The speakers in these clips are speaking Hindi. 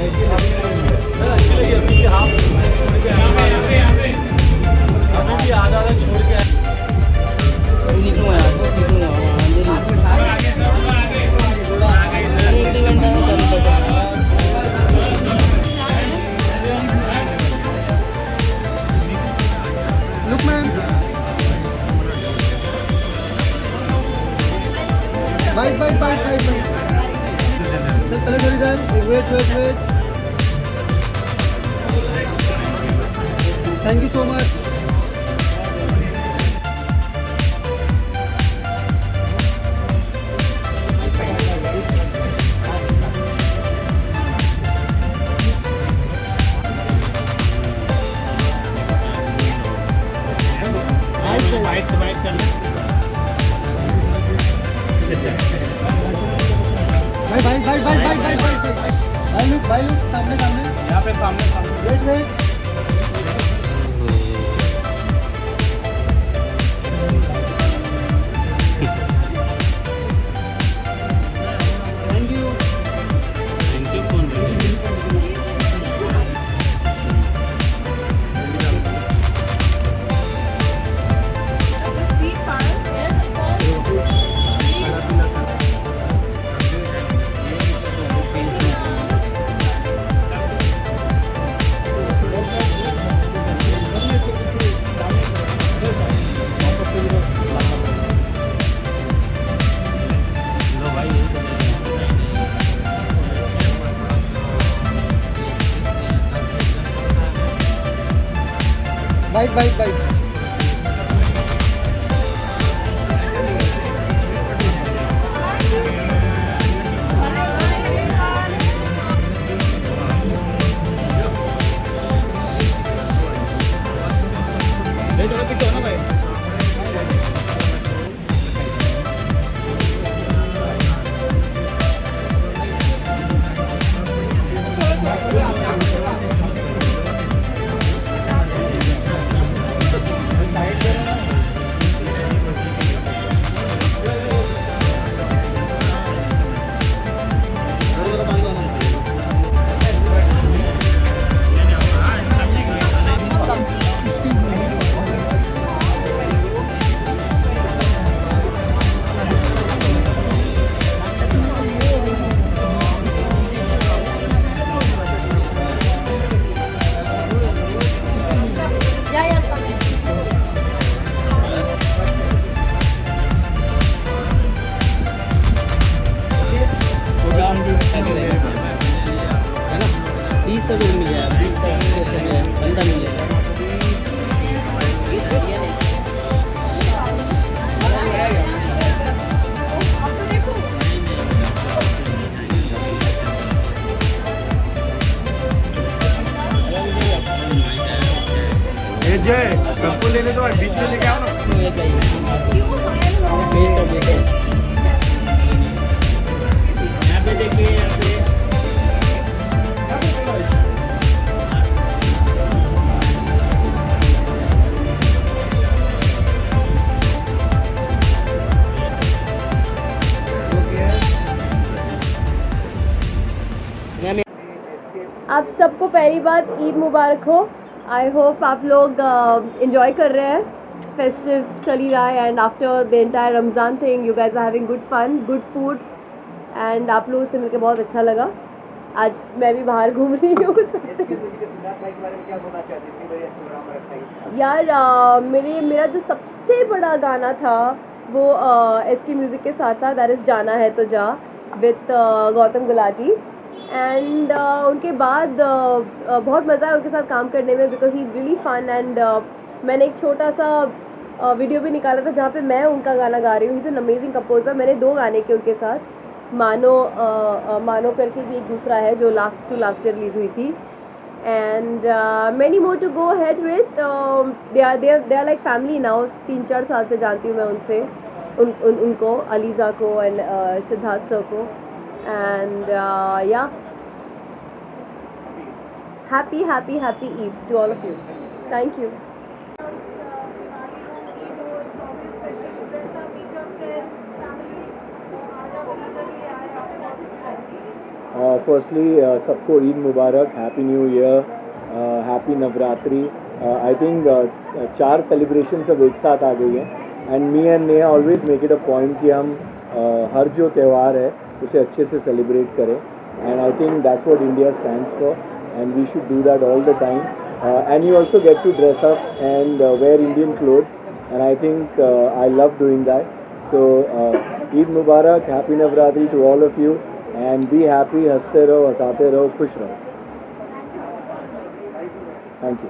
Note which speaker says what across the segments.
Speaker 1: अच्छी लगी अभी हाफ छोड़ के अभी भी आधा आधा छोड़ के
Speaker 2: निकलूँगा यार, निकलूँगा एक इवेंट है
Speaker 3: look man bike bike bike bike sir पहले चली जाए wait wait wait thank you so much भाई भाई भाई भाई भाई भाई भाई भाई लुक सामने सामने
Speaker 1: यहाँ पे सामने
Speaker 3: wait wait thank you bike bike bike
Speaker 2: है ना 20 तक मिल जाएगा 20 तक मिल जाएगा बंदा मिल जाएगा
Speaker 1: जय कप्पू लेने तो बीच में लेके आओ ना यहाँ पे देखिए यहाँ पे
Speaker 4: आप सबको पहली बात ईद मुबारक हो। आई होप आप लोग इन्जॉय कर रहे हैं, फेस्टिव चल ही रहा है and after the entire Ramzan thing you guys are having good fun good food and आप लोगों से मिलकर बहुत अच्छा लगा। आज मैं भी बाहर घूम रही हूँ यार मेरा जो सबसे बड़ा गाना था वो SK म्यूज़िक के साथ था, दैट इज़ जाना है तो जा विथ गौतम गुलाटी एंड उनके बाद बहुत मज़ा है उनके साथ काम करने में because he is really fun and मैंने एक छोटा सा वीडियो भी निकाला था जहाँ पे मैं उनका गाना गा रही हूँ। He is an amazing composer. मैंने 2 गाने किए उनके साथ, मानो करके भी एक दूसरा है जो लास्ट ईयर रिलीज़ हुई थी and many more to go head with. They are like family now. 3-4 साल से जानती हूँ मैं उनसे उनको अलीज़ा को एंड सिद्धार्थ सर को and yeah, happy Eid to all of you. Thank you.
Speaker 5: firstly सबको ईद मुबारक, happy new year, happy Navratri. I think 4 celebration अब एक साथ आ गई हैं and me and Neha always make it a point कि हम हर जो त्यौहार है उसे अच्छे से सेलिब्रेट करें and I think that's what India stands for and we should do that all the time and you also get to dress up and wear Indian clothes and I think I love doing that. So Eid Mubarak, happy Navratri to all of you and be happy, हंसते रहो, हंसाते रहो, खुश रहो। Thank you.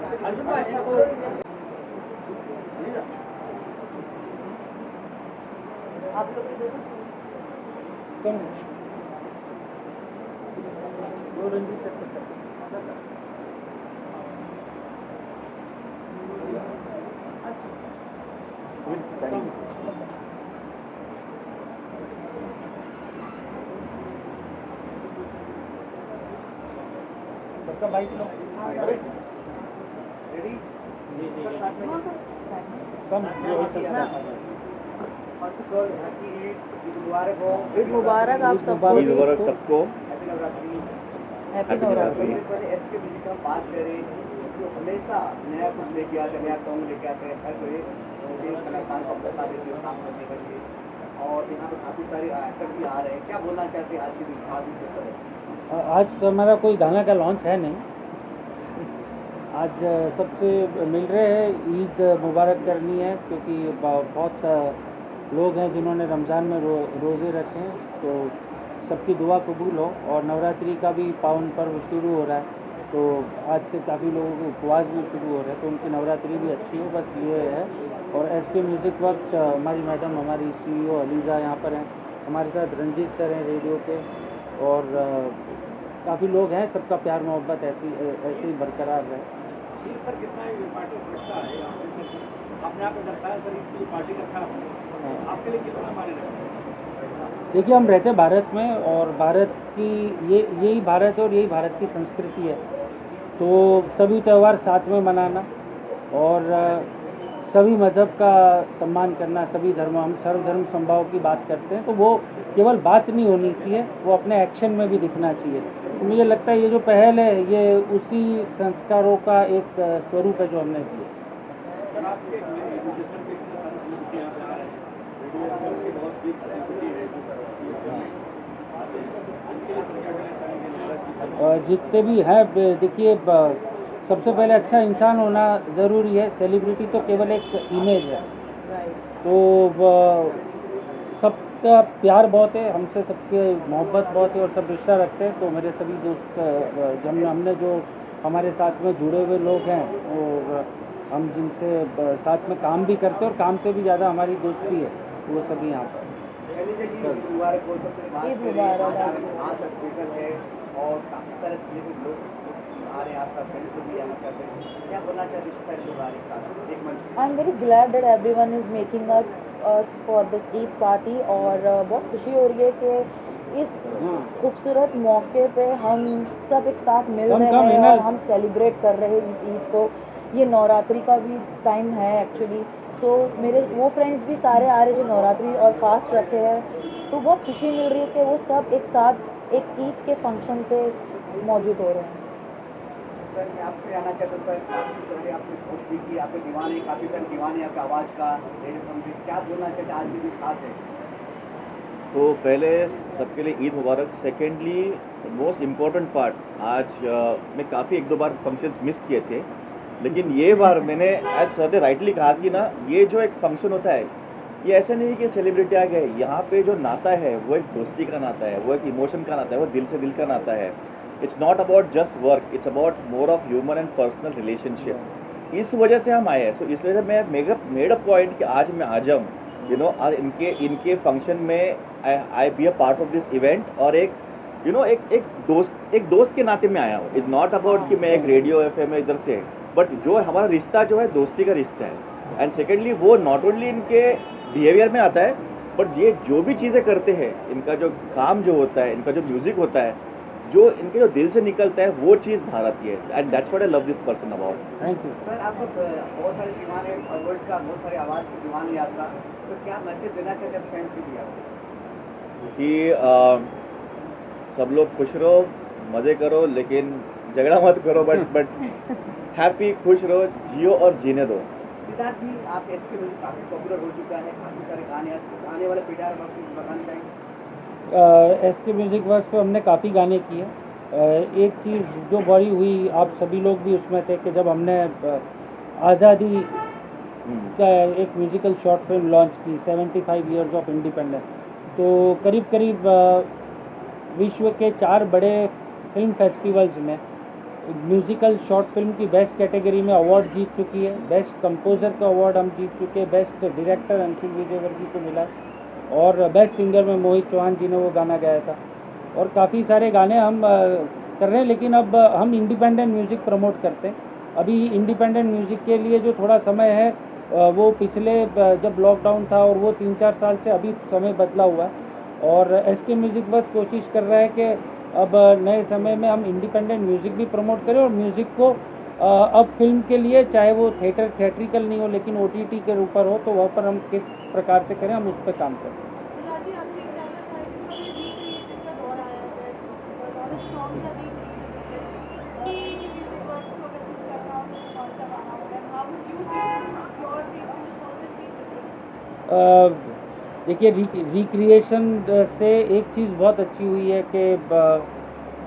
Speaker 4: ईद मुबारक आप सबको।
Speaker 1: ईद मुबारक सबको,
Speaker 4: हैप्पी नवरात्रि।
Speaker 6: एसके म्यूजिक की हम बात करें तो हमेशा नया कुछ लेके आते हैं, नया सॉन्ग लेके आते हैं, हर कोई कलाकार को बता देते हैं काम करने के लिए और यहाँ पे काफ़ी सारे एक्टर भी आ रहे हैं। क्या बोलना चाहते हैं आज के दिन?
Speaker 2: आज तो हमारा कोई गाना का लॉन्च है नहीं। आज सबसे मिल रहे हैं, ईद मुबारक करनी है क्योंकि बहुत लोग हैं जिन्होंने रमज़ान में रोज़े रखे हैं, तो सबकी दुआ कबूल हो। और नवरात्रि का भी पावन पर्व शुरू हो रहा है, तो आज से काफ़ी लोगों के उपवास भी शुरू हो रहे हैं, तो उनकी नवरात्रि भी अच्छी हो, बस ये है। और एसके म्यूज़िक वर्क्स हमारी मैडम, हमारी CEO अलीज़ा यहाँ पर हैं, हमारे साथ रंजीत सर हैं रेडियो पे, और काफ़ी लोग हैं। सबका प्यार मोहब्बत ऐसे ही बरकरार रहे।
Speaker 1: सर कितना इम्पोर्टेंस रखता है अपने आप में लगता है सर इसकी पार्टी रखा आपके लिए कितना मायने रखता है?
Speaker 2: देखिए, हम रहते भारत में और भारत की यही भारत है और यही भारत की संस्कृति है, तो सभी त्यौहार साथ में मनाना और सभी मज़हब का सम्मान करना, सभी धर्म, हम सर्वधर्म समभाव की बात करते हैं, तो वो केवल बात नहीं होनी चाहिए, वो अपने एक्शन में भी दिखना चाहिए। तो मुझे लगता है ये जो पहल है ये उसी संस्कारों का एक स्वरूप है जो हमने किया।
Speaker 1: सर आपके एजुकेशन के इतने सारे सेलिब्रिटी यहाँ पे आ रहे हैं, रेडियो की बहुत बिग सेलिब्रिटी है
Speaker 2: जितने भी हैं, देखिए सबसे पहले अच्छा इंसान होना ज़रूरी है। सेलिब्रिटी तो केवल एक इमेज है, तो सबका प्यार बहुत है, हमसे सबके मोहब्बत बहुत है और सब रिश्ता रखते हैं। तो मेरे सभी दोस्त हमने जो हमारे साथ में जुड़े हुए लोग हैं और हम जिनसे साथ में काम भी करते हैं और काम से भी ज़्यादा हमारी दोस्ती है, वो सभी यहाँ पर।
Speaker 6: ईद मुबारक बोल सकते हैं,
Speaker 4: ईद मुबारक।
Speaker 6: आज स्पेशल है और काफ़ी सारे लोग आ रहे हैं, आपका फ्रेंड्स को भी आना चाहते हैं। क्या बोलना चाहते हैं सारे लोग आ रहे हैं एक मंच?
Speaker 4: आई am very glad that everyone is making us for this Eid party और बहुत खुशी हो रही है कि इस खूबसूरत मौके पे हम सब एक साथ मिल रहे हैं और हम सेलिब्रेट कर रहे हैं इस ईद को। ये नवरात्रि का भी टाइम है एक्चुअली, तो मेरे वो फ्रेंड्स भी सारे आ रहे हैं जो नवरात्रि और फास्ट रखे हैं, तो बहुत खुशी मिल रही है कि वो सब एक साथ एक ईद के फंक्शन पे मौजूद हो रहे हैं।
Speaker 6: सर मैं आपसे आना चाहता हूँ सर, पहले आपने पोस्ट भी की, आपके दीवाने काफ़ी सारे दीवाने आपकी आवाज़ का रेडियो संगीत, क्या बोलना चाहते हैं आज भी खास है?
Speaker 7: तो पहले सबके लिए ईद मुबारक। सेकेंडली मोस्ट इम्पॉर्टेंट पार्ट, आज मैं काफ़ी 1-2 बार फंक्शंस मिस किए थे, लेकिन ये बार मैंने एज सर ने राइटली कहा कि ना, ये जो एक फंक्शन होता है ये ऐसा नहीं कि सेलिब्रिटी आ गए, यहाँ पे जो नाता है वो एक दोस्ती का नाता है, वो एक इमोशन का नाता है, वो दिल से दिल का नाता है। It's not about just work, it's about more of human and personal relationship. इस वजह से हम आए हैं। सो इस वजह से मैं मेड अ पॉइंट कि आज मैं आ जाऊँ, यू नो, इनके फंक्शन में I be a part of this event, और एक यू नो एक दोस्त के नाते में आया हूँ। इट्स नॉट अबाउट कि मैं एक रेडियो FM में इधर से, बट जो हमारा रिश्ता जो है दोस्ती का रिश्ता है। एंड सेकेंडली वो नॉट ओनली इनके बिहेवियर में आता है, बट ये जो भी चीज़ें करते हैं, इनका जो काम जो होता है, इनका जो म्यूजिक होता है, जो इनके जो दिल से निकलता है, वो चीज़ भारतीय है। And that's what I love this person about.
Speaker 2: Thank you
Speaker 6: sir आपको बहुत सारे दीवाने अवार्ड्स का, बहुत सारे आवाज़ की दीवान यात्रा, तो क्या मैसेज देना चाहते हैं फ्रेंड्स के लिए?
Speaker 7: कि सब लोग खुश रहो, मजे करो लेकिन झगड़ा मत करो, बट हैप्पी, खुश रहो, जियो और जीने दो।
Speaker 6: सिद्धार्थ जी, आप एसके म्यूजिक काफी पॉपुलर हो चुका है, काफी सारे गाने आने वाले पीढ़ी में कुछ बताना चाहेंगे?
Speaker 2: एस के म्यूज़िक वर्क्स पे हमने काफ़ी गाने किए। एक चीज़ जो बड़ी हुई, आप सभी लोग भी उसमें थे, कि जब हमने आज़ादी का एक म्यूज़िकल शॉर्ट फिल्म लॉन्च की, 75 ईयर्स ऑफ इंडिपेंडेंस, तो करीब करीब विश्व के 4 बड़े फिल्म फेस्टिवल्स में म्यूज़िकल शॉर्ट फिल्म की बेस्ट कैटेगरी में अवार्ड जीत चुकी है। बेस्ट कंपोज़र का अवार्ड हम जीत चुके हैं, बेस्ट डायरेक्टर अंशुल विजयवर्गीय को मिला, और बेस्ट सिंगर में मोहित चौहान जी ने वो गाना गाया था। और काफ़ी सारे गाने हम कर रहे हैं, लेकिन अब हम इंडिपेंडेंट म्यूज़िक प्रमोट करते हैं। अभी इंडिपेंडेंट म्यूज़िक के लिए जो थोड़ा समय है वो पिछले जब लॉकडाउन था और वो 3-4 साल से अभी समय बदला हुआ है, और एस के म्यूज़िक बस कोशिश कर रहा है कि अब नए समय में हम इंडिपेंडेंट म्यूज़िक भी प्रमोट करें, और म्यूज़िक को अब फिल्म के लिए, चाहे वो थिएट्रिकल नहीं हो लेकिन OTT के ऊपर हो, तो वहाँ पर हम किस प्रकार से करें, हम उस पर काम करें। देखिए, रिक्रिएशन से एक चीज़ बहुत अच्छी हुई है कि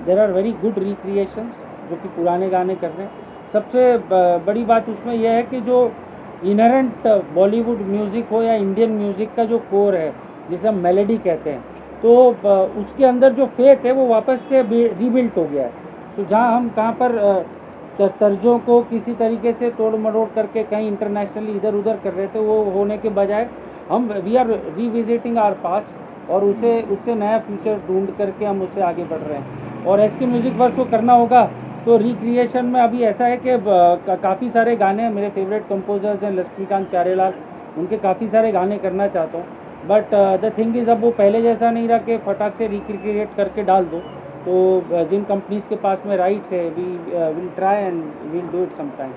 Speaker 2: there are very good recreations जो कि पुराने गाने कर रहे हैं। सबसे बड़ी बात उसमें यह है कि जो इनहेरेंट बॉलीवुड म्यूज़िक हो या इंडियन म्यूज़िक का जो कोर है, जिसे हम मेलोडी कहते हैं, तो उसके अंदर जो फेथ है वो वापस से रीबिल्ट हो गया है। तो जहाँ हम कहाँ पर तर्जों को किसी तरीके से तोड़ मरोड़ करके कहीं इंटरनेशनली इधर उधर कर रहे थे, वो होने के बजाय हम we are revisiting our past, और उससे नया फ्यूचर ढूंढ करके हम उससे आगे बढ़ रहे हैं। और एस के म्यूज़िक वर्क्स को करना होगा तो रिक्रिएशन में अभी ऐसा है कि काफ़ी सारे गाने मेरे फेवरेट कंपोजर्स हैं, लक्ष्मीकांत प्यारेलाल, उनके काफ़ी सारे गाने करना चाहता हूँ, बट द थिंग इज़ अब वो पहले जैसा नहीं रहा कि फटाक से रिक्रिएट करके डाल दो। तो जिन कंपनीज के पास में राइट्स है, we will try and will do it sometime.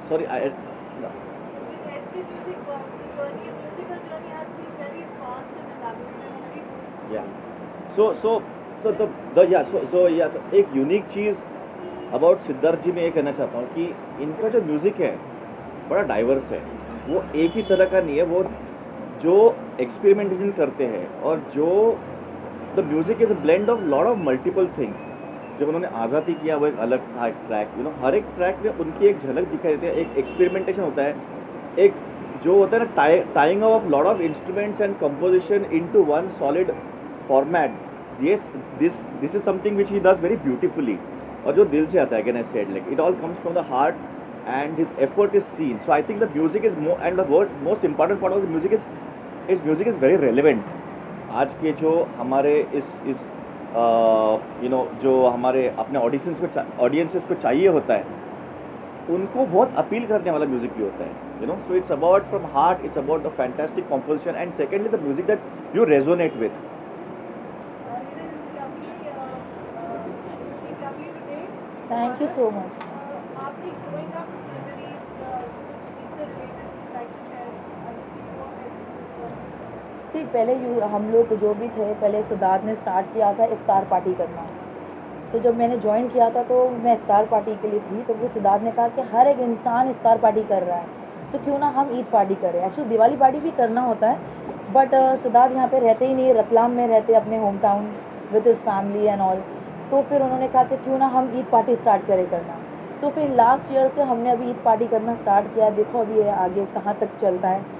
Speaker 7: Sorry, एक यूनिक चीज़ अबाउट सिद्धार्थ जी में ये कहना चाहता हूँ कि इनका जो म्यूज़िक है बड़ा डाइवर्स है। वो एक ही तरह का नहीं है, वो जो एक्सपेरिमेंटेशन करते हैं, और जो the music is a blend of lot of multiple things. जब उन्होंने आज़ादी किया वो एक अलग था, एक ट्रैक, हर एक ट्रैक में उनकी एक झलक दिखाई देती है, एक एक्सपेरिमेंटेशन होता है, एक जो होता है ना tying of lot of instruments and composition into one solid format. This is something which he does very beautifully, और जो दिल से आता है, I said, like it all comes from the heart and his effort is seen. So I think the music is and the most important part of the music is very relevant. आज के जो हमारे इस जो हमारे अपने ऑडियंसेस को चाहिए होता है, उनको बहुत अपील करने वाला म्यूजिक भी होता है, so it's about from heart, it's about the fantastic composition, and secondly the music that you resonate with.
Speaker 8: Thank you so much. See, पहले हम लोग जो भी थे, पहले सिद्धार्थ ने स्टार्ट किया था इफ्तार पार्टी करना। तो जब मैंने ज्वाइन किया था तो मैं इफ्तार पार्टी के लिए थी, तो वो सिद्धार्थ ने कहा कि हर एक इंसान इफ्तार पार्टी कर रहा है, तो क्यों ना हम ईद पार्टी करें। एक्चुअली दिवाली पार्टी भी करना होता है, बट सिद्धार्थ यहाँ पे रहते ही नहीं, रतलाम में रहते अपने home town with his family and all. तो फिर उन्होंने कहा कि क्यों ना हम ईद पार्टी स्टार्ट करें करना। तो फिर लास्ट ईयर से हमने अभी ईद पार्टी करना स्टार्ट किया। देखो अभी ये आगे कहाँ तक चलता है।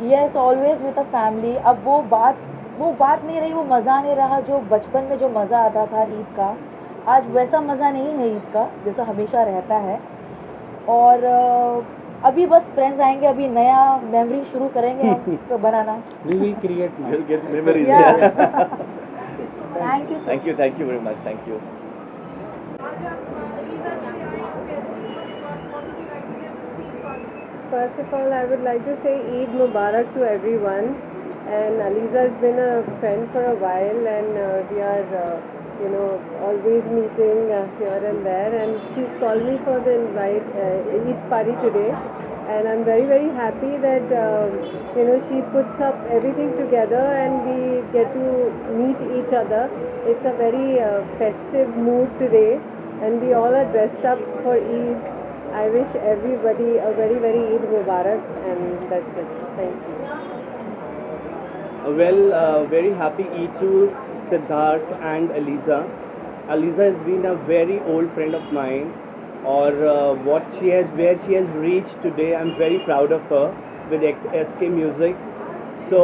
Speaker 8: Yes, always with a family. अब वो बात नहीं रही, वो मज़ा नहीं रहा जो बचपन में जो मज़ा आता था ईद का। आज वैसा मज़ा नहीं है ईद का जैसा हमेशा रहता है। और अभी बस फ्रेंड्स आएंगे, अभी नया मेमोरी शुरू करेंगे हम बनाना।
Speaker 2: We will create now.
Speaker 7: You'll get memories.
Speaker 8: Thank you
Speaker 7: very much. Thank you.
Speaker 4: First of all, I would like to say Eid Mubarak to everyone. And Aliza has been a friend for a while, and we are, always meeting here and there. And she's called me for the Eid party today, and I'm very, very happy that she puts up everything together, and we get to meet each other. It's a very festive mood today, and we all are dressed up for Eid. I wish everybody a very, very Eid Mubarak, and that's it. Thank you.
Speaker 9: Well, very happy Eid to Siddharth and Aliza. Aliza has been a very old friend of mine, or where she has reached today, I'm very proud of her with SK Music. So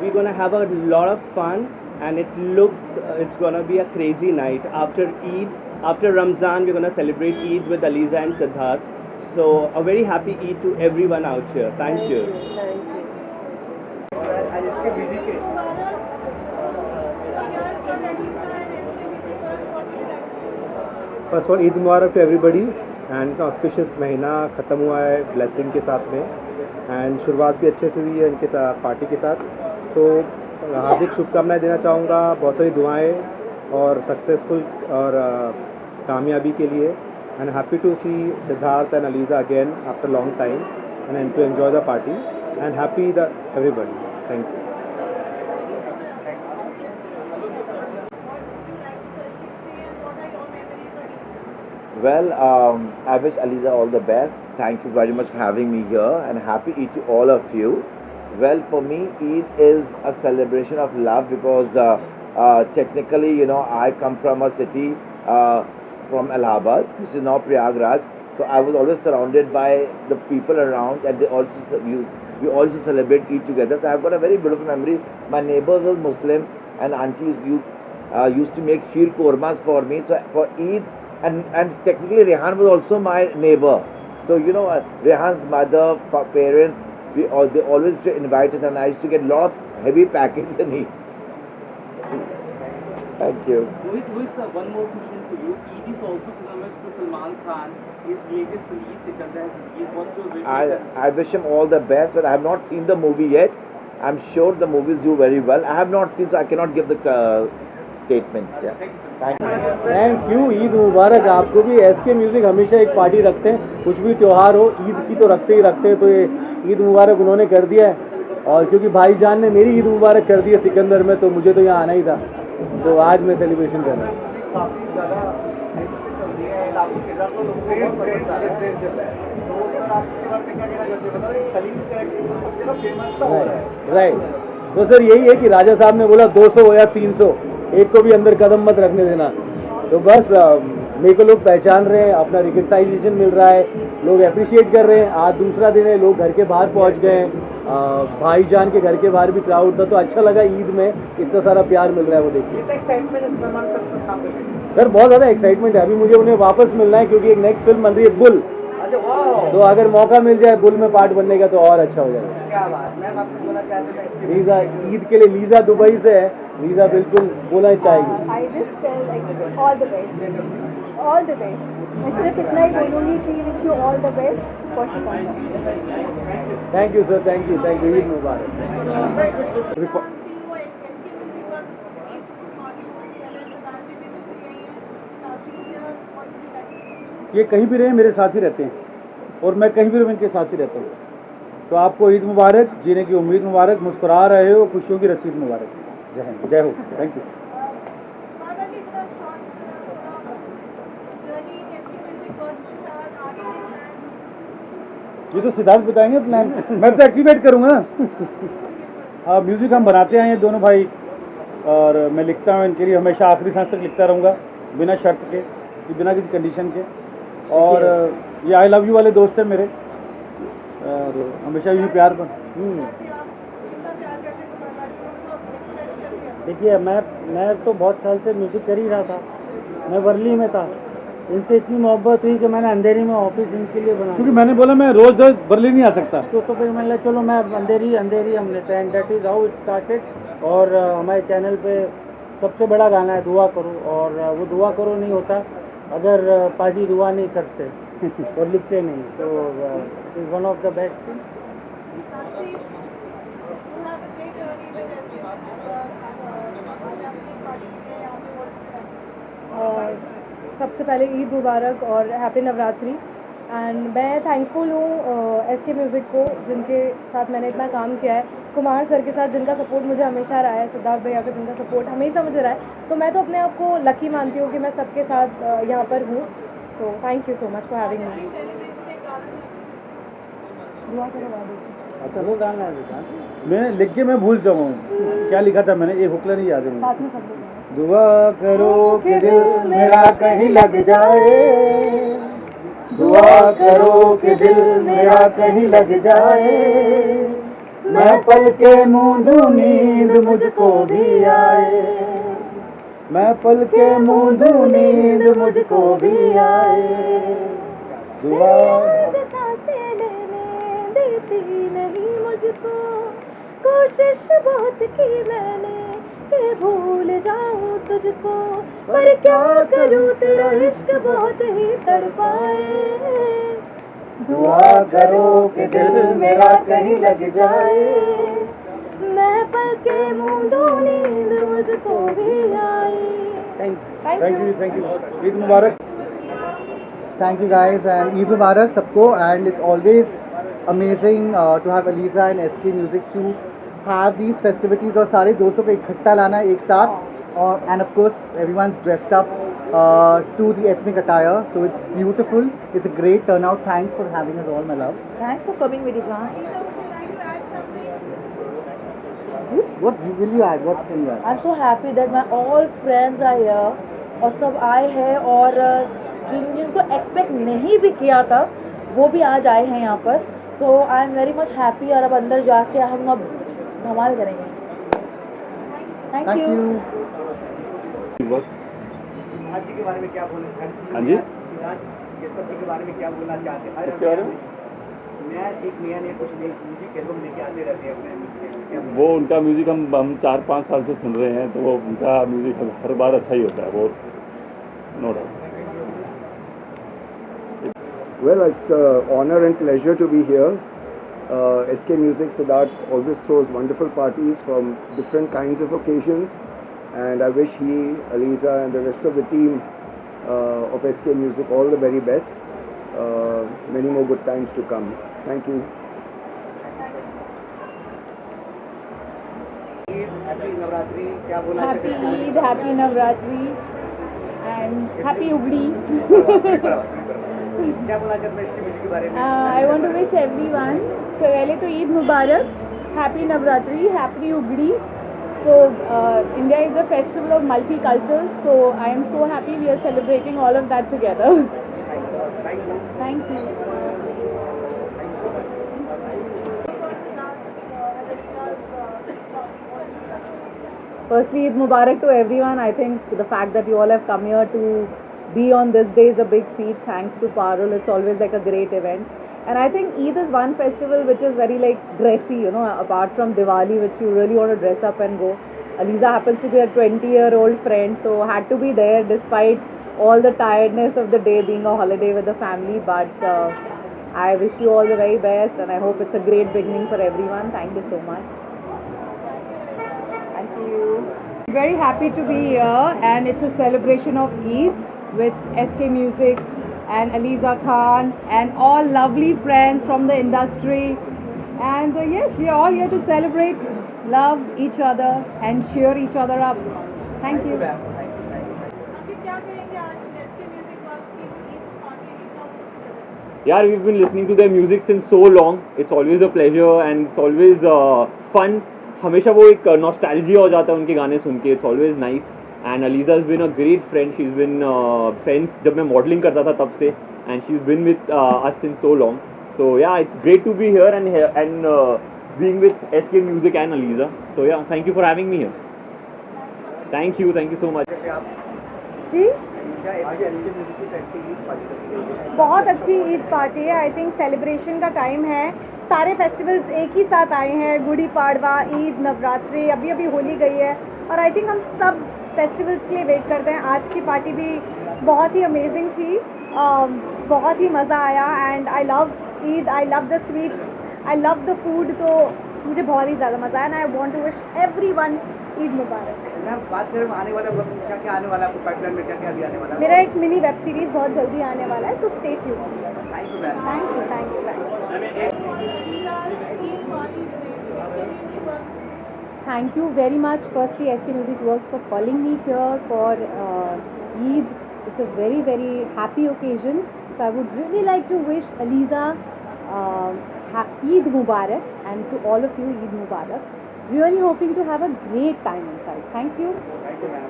Speaker 9: we're gonna have a lot of fun, and it's gonna be a crazy night. After Eid, after Ramzan, we're gonna celebrate Eid with Aliza and Siddharth. So a very happy Eid to everyone out here. Thank you.
Speaker 4: Thank you.
Speaker 6: आज इसके म्यूजिक के
Speaker 10: first of all Eid Mubarak to everybody and auspicious महीना ख़त्म हुआ है ब्लेसिंग के साथ में, एंड शुरुआत भी अच्छे से हुई है इनके साथ पार्टी के साथ. तो हार्दिक शुभकामनाएं देना चाहूँगा, बहुत सारी दुआएं और सक्सेसफुल और कामयाबी के लिए. And happy to see Siddharth and Aliza again after long time and to enjoy the party and happy the everybody. Thank you.
Speaker 7: Well, I wish Aliza all the best. Thank you very much for having me here, and happy Eid to all of you. Well, for me, Eid is a celebration of love because technically, I come from a city from Allahabad, which is now Prayagraj. So I was always surrounded by the people around, and we also celebrate Eid together. So I've got a very beautiful memory. My neighbors were Muslims, and aunties used to make sheer kormas for me. So for Eid, and technically Rehan was also my neighbor. So Rehan's mother, parents, they always used to invite us, and I used to get a lot of heavy packets and eat. Thank you.
Speaker 1: With one more question to you. Eid is also synonymous to Salman Khan. His latest release, Sikandar, what's your vision?
Speaker 7: I wish him all the best, but I have not seen the movie yet. I'm sure the movies do very well. I have not seen, so I cannot give the statements. Yeah.
Speaker 2: Thank you. Eid मुबारक आपको भी. SK म्यूजिक हमेशा एक पार्टी रखते हैं, कुछ भी त्यौहार हो ईद की तो रखते ही रखते हैं. तो ये ईद मुबारक उन्होंने कर दिया है, और क्योंकि भाईजान ने मेरी ईद मुबारक कर दी है सिकंदर में, तो मुझे तो यहाँ आना ही था, तो आज मैं सेलिब्रेशन कर रहा हूँ. राइट. तो सर यही है कि राजा साहब ने बोला 200 हो या 300, एक को भी अंदर कदम मत रखने देना. तो बस मेरे को लोग पहचान रहे हैं, अपना रिकग्नाइजेशन मिल रहा है, लोग अप्रिशिएट कर रहे हैं. आज दूसरा दिन है, लोग घर के बाहर पहुंच गए हैं, भाईजान के घर के बाहर भी क्राउड था, तो अच्छा लगा. ईद में इतना सारा प्यार मिल रहा है, वो देखिए सर. बहुत ज़्यादा एक्साइटमेंट है. अभी मुझे उन्हें वापस मिलना है, क्योंकि एक नेक्स्ट फिल्म बन रही है बुल. तो अगर मौका मिल जाए बुल में पार्ट बनने का तो और अच्छा हो जाएगा.
Speaker 6: क्या बात. मैं आपको बोलना चाहता हूं
Speaker 2: लीजा ईद के लिए, लीजा दुबई से है, लीजा बिल्कुल बोलना चाहेगी.
Speaker 4: I just tell like all the best, all the best. मैं सिर्फ इतना ही बोलूँगी कि wish you all the best for Sikandar.
Speaker 2: Thank you sir. Thank you. Eid मुबारक. ये कहीं भी रहे मेरे साथ ही रहते हैं, और मैं कहीं भी रहूँ इनके साथ ही रहता हूँ. तो आपको ईद मुबारक, जीने की उम्मीद मुबारक, मुस्कुरा रहे हो, खुशियों की रसीद मुबारक. जय हिंद, जय हो. Thank you. ये तो सिद्धार्थ बताएंगे प्लान, मैं तो एक्टिवेट करूँगा. म्यूजिक हम बनाते हैं ये दोनों भाई, और मैं लिखता हूँ इनके लिए, हमेशा आखिरी सांस तक लिखता रहूँगा, बिना शर्त के, बिना किसी कंडीशन के. और ये आई लव यू वाले दोस्त हैं मेरे, और हमेशा यही प्यार पर. देखिए मैं तो बहुत साल से म्यूज़िक कर ही रहा था. मैं वर्ली में था, इनसे इतनी मोहब्बत हुई कि मैंने अंधेरी में ऑफिस इनके लिए बनाया, क्योंकि मैंने बोला मैं रोज वर्ली नहीं आ सकता. तो फिर मैंने चलो मैं अंधेरी हमने trend, that is how it started. और हमारे चैनल पे सबसे बड़ा गाना है दुआ करो, और वो दुआ करो नहीं होता अगर पाजी दुआ नहीं करते और लिखते नहीं. तो is one of the best thing.
Speaker 4: सबसे पहले ईद मुबारक और हैप्पी नवरात्रि। एंड मैं थैंकफुल हूँ SK म्यूज़िक को, जिनके साथ मैंने इतना काम किया है, कुमार सर के साथ जिनका सपोर्ट मुझे हमेशा रहा है, सिद्धार्थ भैया का जिनका सपोर्ट हमेशा मुझे रहा है। तो मैं तो अपने आप को लकी मानती हूँ कि मैं सबके साथ यहाँ पर हूँ। तो thank you so much for having me.
Speaker 2: अच्छा वो गाना है मैंने लिख के मैं भूल जाऊँ क्या लिखा था मैंने, ये हुकला नहीं याद है मुझे।
Speaker 4: साथ में सब लोग
Speaker 2: दुआ करो कि दिल मेरा कहीं लग जाए, दुआ करो कि दिल मेरा कहीं लग जाए, मैं पल के मूंदूं नींद मुझको भी आए, मैं पल के मूंदूं नींद मुझको भी आए, दुआ
Speaker 4: देती नहीं मुझको, कोशिश बहुत की मैंने कि भूल जाऊं तुझको, पर क्या करूं तेरा इश्क बहुत ही तड़पाए,
Speaker 2: दुआ करो कि दिल मेरा कहीं लग जाए,
Speaker 4: मैं पल के मूंदों नींद मुझको भी आई।
Speaker 2: थैंक यू ईद मुबारक।
Speaker 3: Thank you guys and Eid Mubarak सबको, and it's always amazing to have Aliza and SK Music to have these festivities और सारे दोस्तों को इकट्ठा लाना एक साथ, और and of course everyone's dressed up to the ethnic attire, so it's beautiful, it's a great turnout. Thanks for having us all, my love.
Speaker 8: Thanks for coming, Vidya.
Speaker 3: What will you add? What can you add?
Speaker 8: I'm so happy that my all friends are here और सब आए हैं, और जिनको एक्सपेक्ट नहीं भी किया था वो भी आज आए हैं यहाँ पर। So I am very much happy, और अब अंदर जाके हम अब धमाल करेंगे। Thank you.
Speaker 6: आज जी के बारे में क्या बोलना?
Speaker 7: हाँ जी,
Speaker 6: ये सब के बारे में क्या बोलना चाहते हैं?
Speaker 7: इसके बारे में
Speaker 6: नया कुछ म्यूजिक एल्बम लेके आते रहते हैं अपने।
Speaker 7: वो उनका म्यूज़िक हम 4-5 साल से सुन रहे हैं, तो वो उनका म्यूज़िक हर बार अच्छा ही होता है, वो no doubt.
Speaker 10: Well, it's an honor and pleasure to be here. SK Music Siddharth always throws wonderful parties from different kinds of occasions, and I wish he, Aliza and the rest of the team of SK Music all the very best. Many more good times to come. Thank you.
Speaker 6: Happy Navratri क्या बोलना
Speaker 4: हैप्पी
Speaker 6: चाहते हैं?
Speaker 4: Eid, happy Navratri and happy Ugadi.
Speaker 6: क्या बोलना चाहते हैं इसके म्यूजिक के बारे में?
Speaker 4: I want to wish everyone, पहले तो ईद मुबारक, happy Navratri, happy Ugadi. So India is a festival of multicultures, so I am so happy we are celebrating all of that together. Thank you. Firstly, Eid Mubarak to everyone. I think the fact that you all have come here to be on this day is a big feat. Thanks to Parul, it's always like a great event. And I think Eid is one festival which is very like dressy, you know, apart from Diwali, which you really want to dress up and go. Aliza happens to be a 20-year-old friend, so had to be there despite all the tiredness of the day being a holiday with the family. But I wish you all the very best, and I hope it's a great beginning for everyone. Thank you so much. Thank you. Very happy to be here, and it's a celebration of Eid with SK Music and Aliza Khan and all lovely friends from the industry. And yes, we are all here to celebrate, love each other and cheer each other up. Thank you.
Speaker 11: Yeah, we've been listening to their music since so long. It's always a pleasure and it's always fun. हमेशा वो एक नॉस्टैल्जिया हो जाता है उनके गाने सुन के. It's always nice. And Aliza has been a great friend. She's been friends जब मैं modeling करता था तब से, and she's been with us since so long. So yeah, it's great to be here and being with SK Music and Aliza. So yeah, thank you for having me here. Thank you so much.
Speaker 4: जी बहुत अच्छी ईद पार्टी है. आई थिंक सेलिब्रेशन का टाइम है. सारे फेस्टिवल्स एक ही साथ आए हैं. गुड़ी पाड़वा, ईद, नवरात्रि, अभी अभी होली गई है, और आई थिंक हम सब फेस्टिवल्स के लिए वेट करते हैं. आज की पार्टी भी बहुत ही अमेजिंग थी. बहुत ही मज़ा आया. And I love Eid, I love the sweet, I love the food. तो मुझे बहुत ही ज़्यादा मज़ा आया. And I want to wish everyone Eid मुबारक.
Speaker 6: मैं बात करें आने वाला वक्त में क्या क्या आने वाला है, आपको पाइपलाइन में क्या क्या अभी आने वाला है?
Speaker 4: मेरा एक मिनी वेब सीरीज बहुत जल्दी आने वाला है, तो stay tuned.
Speaker 6: Thank you ma'am.
Speaker 4: Thank you. Thank you very much, firstly, SK Music Works, for calling me here for Eid. It's a very, very happy occasion. So I would really like to wish Aliza Eid Mubarak, and to all of you, Eid Mubarak. Really hoping to have a great time inside. Thank you.
Speaker 6: Thank you ma'am.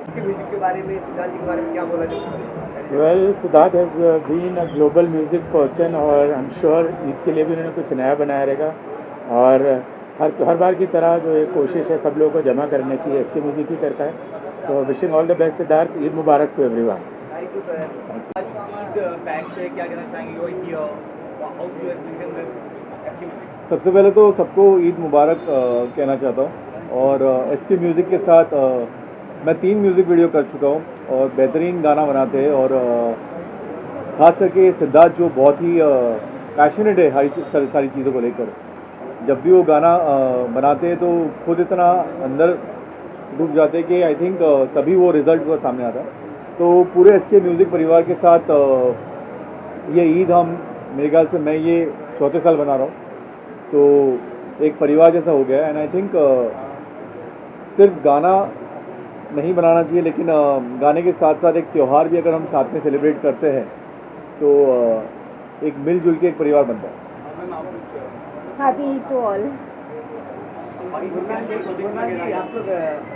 Speaker 6: इसके म्यूजिक के बारे में, सिद्धार्थ जी के बारे में क्या बोला जाए?
Speaker 5: Well, Siddharth has been a global music person और I'm sure ईद के लिए भी उन्होंने कुछ नया बनाया रहेगा और हर बार की तरह जो एक कोशिश है सब लोगों को जमा करने की SK म्यूजिक ही करता है। तो wishing all the best Siddharth, Eid Mubarak to everyone.
Speaker 6: Thank you sir.
Speaker 1: आज ईद पैक से क्या कहना चाहेंगे? Your here how do you season with SK music?
Speaker 7: सबसे पहले तो सबको ईद मुबारक कहना चाहता हूँ और SK म्यूज़िक के साथ मैं 3 म्यूज़िक वीडियो कर चुका हूँ और बेहतरीन गाना बनाते हैं और ख़ास करके सिद्धार्थ जो बहुत ही पैशनेट है सारी चीज़ों को लेकर। जब भी वो गाना बनाते हैं तो खुद इतना अंदर डूब जाते हैं कि आई थिंक तभी वो रिज़ल्ट वो सामने आता है। तो पूरे SK म्यूज़िक परिवार के साथ ये ईद हम मेरे ख्याल से मैं ये 4थे साल बना रहा हूँ, तो एक परिवार जैसा हो गया है। एंड आई थिंक सिर्फ गाना नहीं बनाना चाहिए लेकिन गाने के साथ साथ एक त्यौहार भी अगर हम साथ में सेलिब्रेट करते हैं तो एक मिलजुल के एक परिवार बनता है।
Speaker 4: Happy Eid to all.
Speaker 6: गुरनान जी आप लोग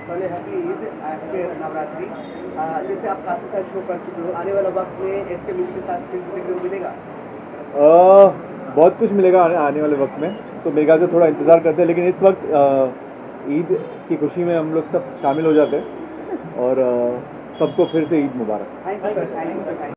Speaker 6: पहले हैप्पी ईद, हैप्पी नवरात्रि। जैसे आप काफ़ी सारे शो कर चुके हो, आने वाला वक्त में SK म्यूजिक के साथ फिर देखने को मिलेगा?
Speaker 7: बहुत कुछ मिलेगा आने वाले वक्त में, तो मेरे ख्याल से थोड़ा इंतज़ार करते हैं। लेकिन इस वक्त ईद की खुशी में हम लोग सब शामिल हो जाते हैं और सबको फिर से ईद मुबारक।
Speaker 6: Thank you sir.